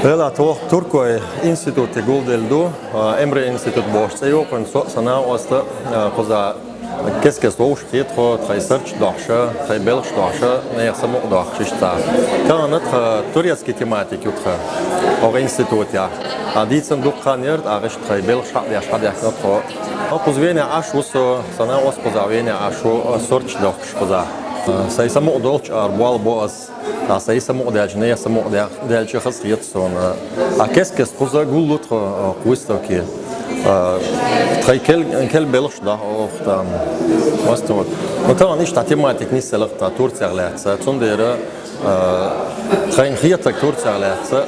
Relator Turkoj institúti Guldeldu, Emre institút bošceju, kon sana osta koza keskes loš kitro trai search dohsha, trai belch dohsha, ne samo dohshista. Kanat turецкий тематик утха. Ор институт я. Адицен дукханер, ареш тrai belch я шадя натро. Позвение ашу со sana ос позвение ашу search dohsh поза. Sai samo dolch arbal boas. Sai samo dejne samo dejche khasiyat son. A keskes koza gulutro выставки. Kel belch da ofta wastot. Но там nicht тематик не селахта Турция леца. Цондера Train khiyat Turция lеца.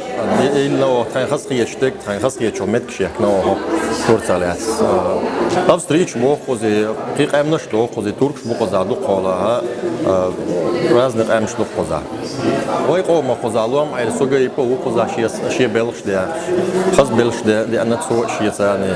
Илно train khasiyashtek, train khasiyachomет kshekno Turция lеца. Австрич бохози қиқамна что хози турк бохозаду qola разных ам что хоза. Ой qoма хозалом ай суга ипо хоза шие белшде. Хаз белшде де ана цо шиецани.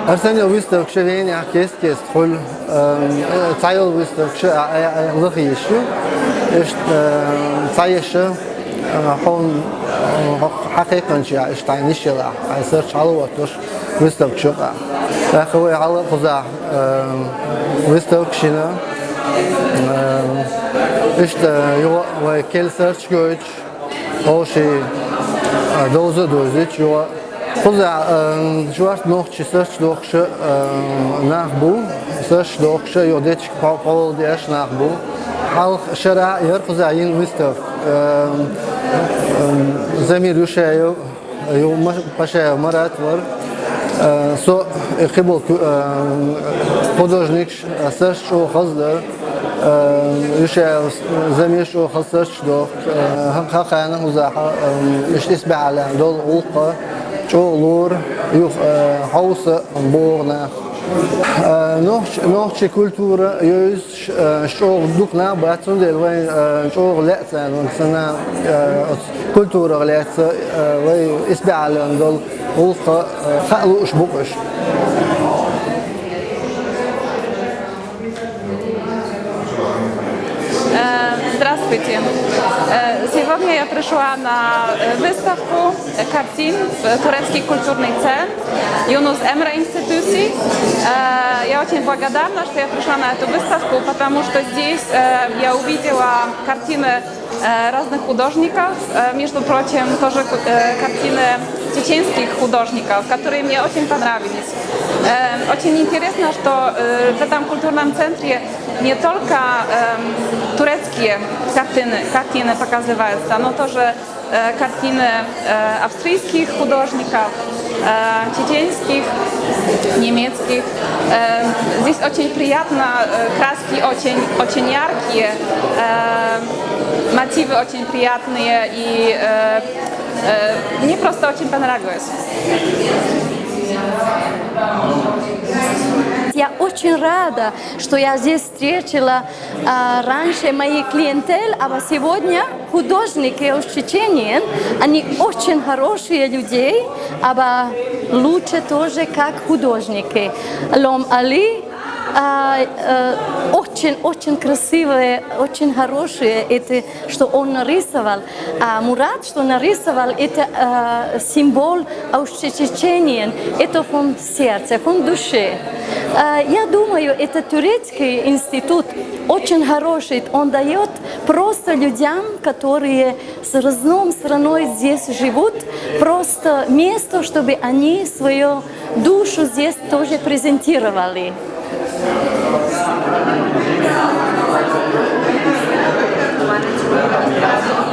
Arsenal выставок шевения кескес холь цайл выставок лыхишу цаиша хон حقيقة شيء اشتعين الشلا عسير شعلوة توش выставок شقة أخوي على قزع выставок شنا إشت يو وكل سيرش جوج أو شيء دوزيج يو قزع جوارت نوع سيرش دوخش نخبو سيرش دوخش يوديش باول ديش نخبو حال شرع يرقزع ين выставок زمير يشايو يوم باشا مرات ور سو قبل художник سيرش شو خزدر يشايو زمير شو خسرش دوخ هم خاقانا وزاحة مش تسبع على دول غلقة شو لور يخ حوس بورنا نوع كولتورة يوز شغل دكنا بعدين دلوين شغل لأسان وسنا كولتورة لأسان وي إسبع على دول غلقة خلوا إيش بقش. Здравствуйте! Сегодня я пришла на выставку картин в Турецкий культурный центр Yunus Emre институции. Я очень благодарна, что я пришла на эту выставку, потому что здесь я увидела картины разных художников, между прочим, тоже картины чеченских художников, которые мне очень понравились. Очень интересно, что в этом культурном центре не только турецкие картины показываются, но тоже картины австрийских художников, чеченских, немецких. Здесь очень приятно, краски очень яркие, мотивы очень приятные, и мне просто очень понравилось. Я очень рада, что я здесь встретила раньше мои клиентель, а сегодня художники из Чечни, они очень хорошие люди, а лучше тоже как художники. Лом Али очень красивые, очень хорошие, это что он нарисовал. А Мурат, что нарисовал, это символ Чечни, это фон сердца, фон души. Я думаю, это турецкий институт очень хороший, он дает просто людям, которые с разной страной здесь живут, просто место, чтобы они свою душу здесь тоже презентировали. Thank you.